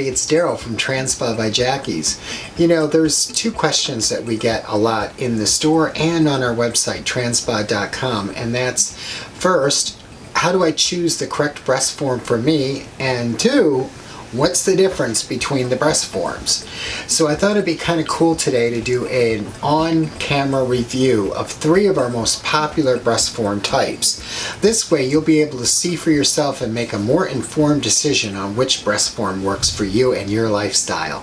everybody, it's Darrell from Transpa by Jacki's. You know, there's two questions that we get a lot in the store and on our website, transpa.com, and that's, first, how do I choose the correct breast form for me? And two, what's the difference between the breast forms? So I thought it'd be kind of cool today to do an on-camera review of 3 of our most popular breast form types. This way you'll be able to see for yourself and make a more informed decision on which breast form works for you and your lifestyle.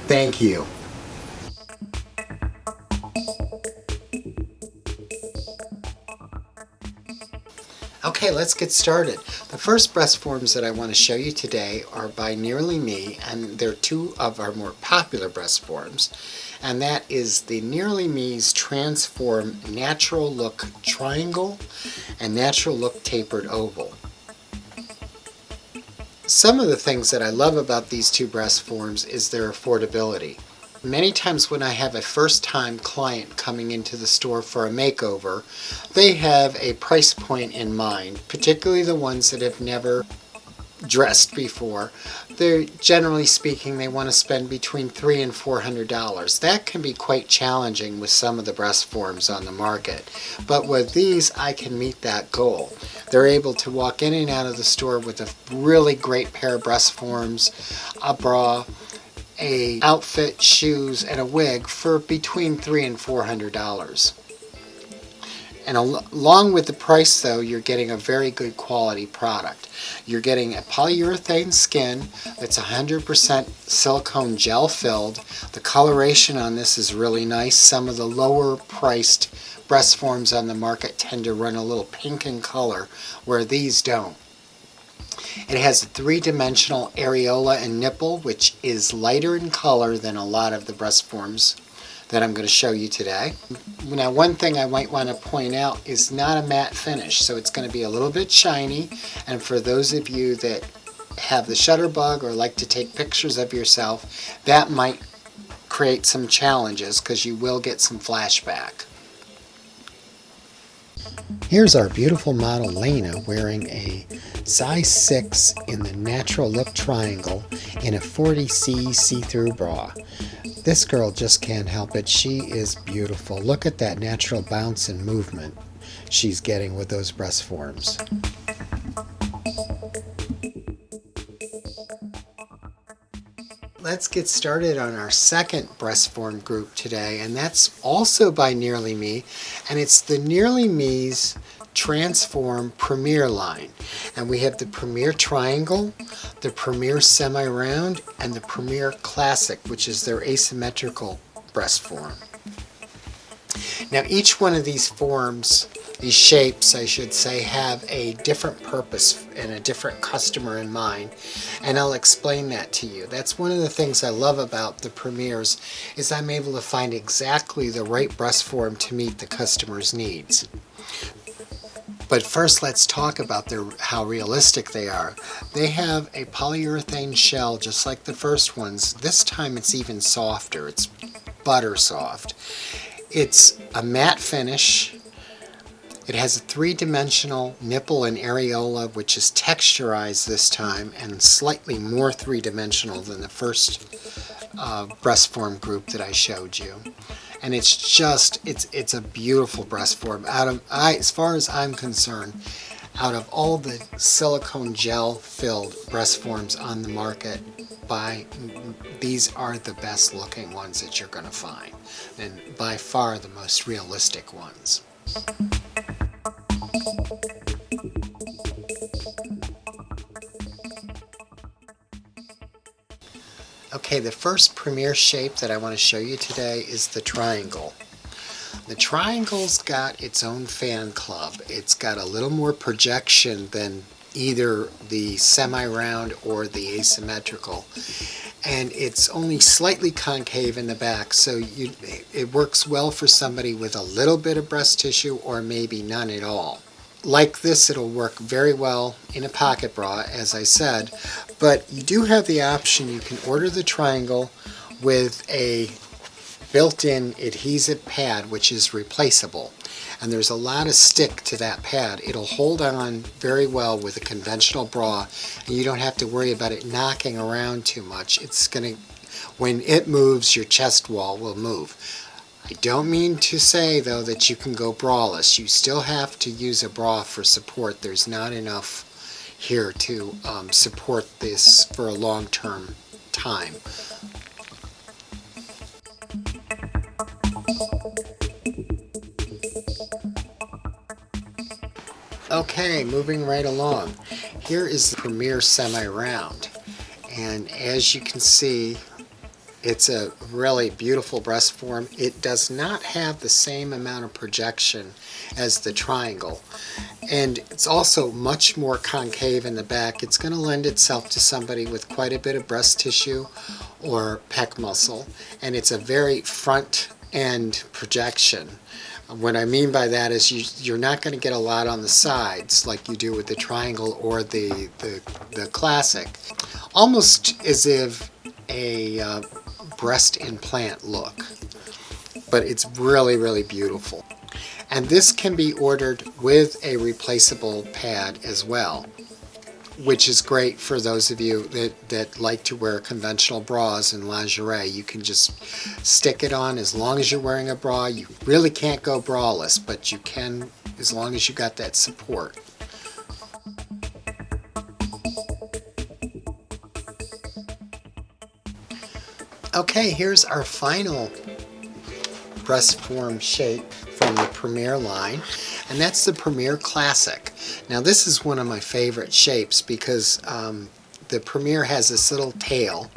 Thank you. Okay, let's get started. The first breast forms that I want to show you today are by Nearly Me, and they're 2 of our more popular breast forms. And that is the Nearly Me's Transform Natural Look Triangle and Natural Look Tapered Oval. Some of the things that I love about these 2 breast forms is their affordability. Many times when I have a first-time client coming into the store for a makeover, they have a price point in mind, particularly the ones that have never dressed before. They're, generally speaking, they want to spend between $300 and $400. That can be quite challenging with some of the breast forms on the market. But with these, I can meet that goal. They're able to walk in and out of the store with a really great pair of breast forms, a bra, a outfit, shoes, and a wig for between $300 and $400. And along with the price, though, you're getting a very good quality product. You're getting a polyurethane skin that's 100% silicone gel filled. The coloration on this is really nice. Some of the lower priced breast forms on the market tend to run a little pink in color, where these don't. It has a 3-dimensional areola and nipple, which is lighter in color than a lot of the breast forms that I'm going to show you today. Now, one thing I might want to point out is not a matte finish, so it's going to be a little bit shiny, and for those of you that have the shutterbug or like to take pictures of yourself, that might create some challenges because you will get some flashback. Here's our beautiful model Layna wearing a size 6 in the Natural Look Triangle in a 40C see-through bra. This girl just can't help it. She is beautiful. Look at that natural bounce and movement she's getting with those breast forms. Let's get started on our second breast form group today, and that's also by Nearly Me, and it's the Nearly Me's Transform Premier line. And we have the Premier Triangle, the Premier Semi-Round, and the Premier Classic, which is their asymmetrical breast form. Now, each one of these forms, these shapes, I should say, have a different purpose and a different customer in mind, and I'll explain that to you. That's one of the things I love about the Premiers, is I'm able to find exactly the right breast form to meet the customer's needs. But first, let's talk about how realistic they are. They have a polyurethane shell just like the first ones. This time it's even softer. It's butter soft. It's a matte finish. It has a 3-dimensional nipple and areola, which is texturized this time and slightly more 3-dimensional than the first breast form group that I showed you. And it's just, it's a beautiful breast form. As far as I'm concerned, out of all the silicone gel filled breast forms on the market, these are the best looking ones that you're going to find, and by far the most realistic ones. Okay, the first premier shape that I want to show you today is the triangle. The triangle's got its own fan club. It's got a little more projection than either the semi-round or the asymmetrical. And it's only slightly concave in the back, so it works well for somebody with a little bit of breast tissue or maybe none at all. Like this, it'll work very well in a pocket bra, as I said, but you do have the option. You can order the triangle with a built-in adhesive pad which is replaceable. And there's a lot of stick to that pad. It'll hold on very well with a conventional bra, and you don't have to worry about it knocking around too much. It's going to, when it moves, your chest wall will move. I don't mean to say, though, that you can go braless. You still have to use a bra for support. There's not enough here to support this for a long-term time. Okay, moving right along. Here is the Premier Semi-Round. And as you can see, it's a really beautiful breast form. It does not have the same amount of projection as the Triangle. And it's also much more concave in the back. It's going to lend itself to somebody with quite a bit of breast tissue or pec muscle. And it's a very front end projection. What I mean by that is you're not going to get a lot on the sides like you do with the Triangle or the Classic. Almost as if a breast implant look, but it's really, really beautiful. And this can be ordered with a replaceable pad as well, which is great for those of you that like to wear conventional bras and lingerie. You can just stick it on as long as you're wearing a bra. You really can't go braless, but you can as long as you got that support. Okay, here's our final breast form shape from the Premier line, and that's the Premier Classic. Now this is one of my favorite shapes because the Premier has this little tail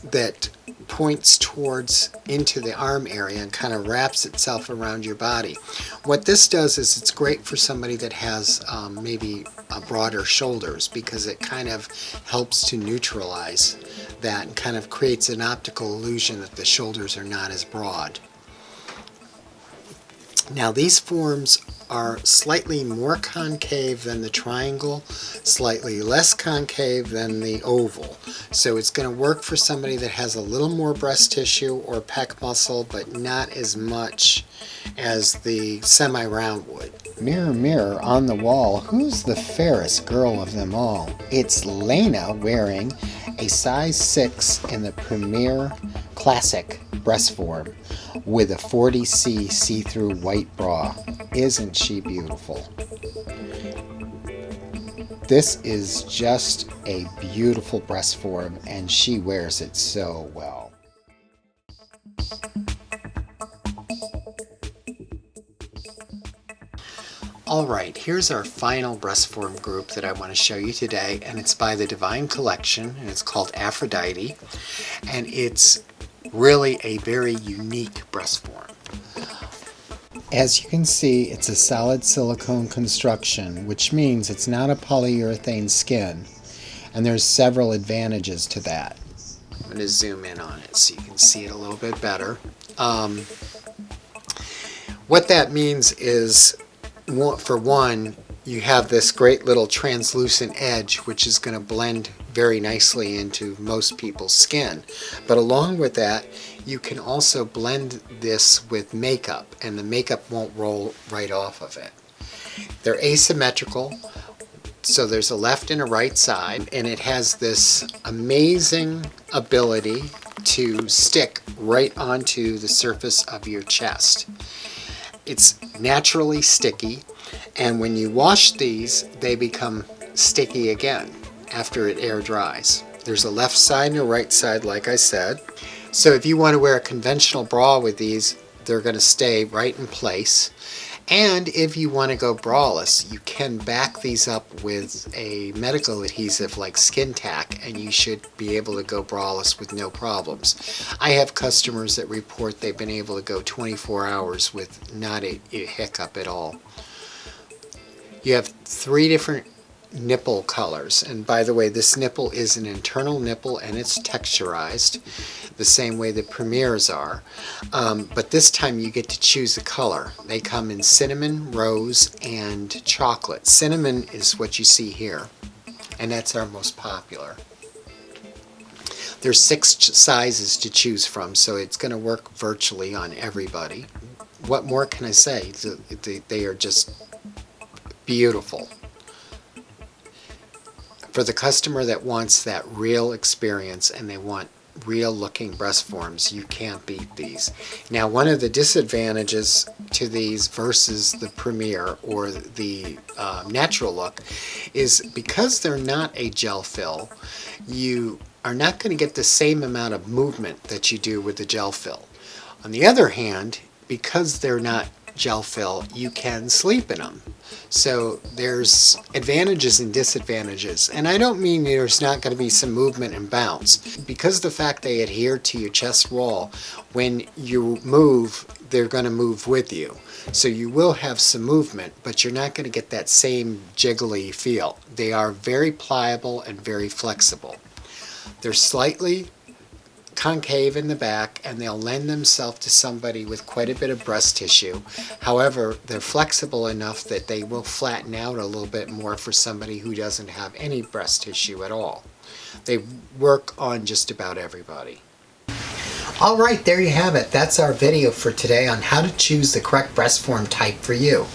that points towards into the arm area and kind of wraps itself around your body. What this does is it's great for somebody that has maybe broader shoulders, because it kind of helps to neutralize that and kind of creates an optical illusion that the shoulders are not as broad. Now these forms are slightly more concave than the Triangle, slightly less concave than the Oval. So it's going to work for somebody that has a little more breast tissue or pec muscle, but not as much as the Semi-Round would. Mirror, mirror on the wall, who's the fairest girl of them all? It's Layna wearing a size 6 in the Premier Classic breast form with a 40C see-through white bra. Isn't she beautiful? This is just a beautiful breast form, and she wears it so well. Alright, here's our final breast form group that I want to show you today, and it's by the Divine Collection, and it's called Aphrodite, and it's really a very unique breast form. As you can see, it's a solid silicone construction, which means it's not a polyurethane skin, and there's several advantages to that. I'm going to zoom in on it so you can see it a little bit better. What that means is, for one, you have this great little translucent edge which is going to blend very nicely into most people's skin. But along with that, you can also blend this with makeup, and the makeup won't roll right off of it. They're asymmetrical, so there's a left and a right side, and it has this amazing ability to stick right onto the surface of your chest. It's naturally sticky, and when you wash these, they become sticky again after it air dries. There's a left side and a right side, like I said. So if you want to wear a conventional bra with these, they're going to stay right in place. And if you want to go braless, you can back these up with a medical adhesive like Skin Tack, and you should be able to go braless with no problems. I have customers that report they've been able to go 24 hours with not a hiccup at all. You have 3 different nipple colors, and by the way, this nipple is an internal nipple and it's texturized the same way the Premiers are, but this time you get to choose a color. They come in cinnamon, rose, and chocolate. Cinnamon is what you see here, and that's our most popular. There's 6 sizes to choose from, so it's going to work virtually on everybody. What more can I say? They are just beautiful. For the customer that wants that real experience and they want real looking breast forms, you can't beat these. Now, one of the disadvantages to these versus the Premier or the natural look is because they're not a gel fill, you are not going to get the same amount of movement that you do with the gel fill. On the other hand, because they're not gel fill, you can sleep in them. So there's advantages and disadvantages. And I don't mean there's not going to be some movement and bounce. Because of the fact they adhere to your chest wall, when you move, they're going to move with you. So you will have some movement, but you're not going to get that same jiggly feel. They are very pliable and very flexible. They're slightly concave in the back, and they'll lend themselves to somebody with quite a bit of breast tissue. However, they're flexible enough that they will flatten out a little bit more for somebody who doesn't have any breast tissue at all. They work on just about everybody. Alright, there you have it. That's our video for today on how to choose the correct breast form type for you.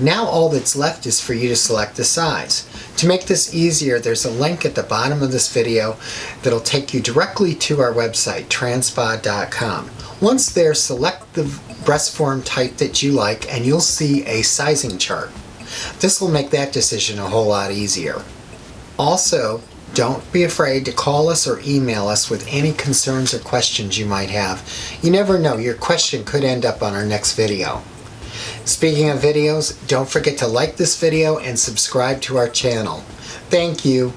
Now all that's left is for you to select the size. To make this easier, there's a link at the bottom of this video that'll take you directly to our website, transpa.com. Once there, select the breast form type that you like and you'll see a sizing chart. This will make that decision a whole lot easier. Also, don't be afraid to call us or email us with any concerns or questions you might have. You never know, your question could end up on our next video. Speaking of videos, don't forget to like this video and subscribe to our channel. Thank you.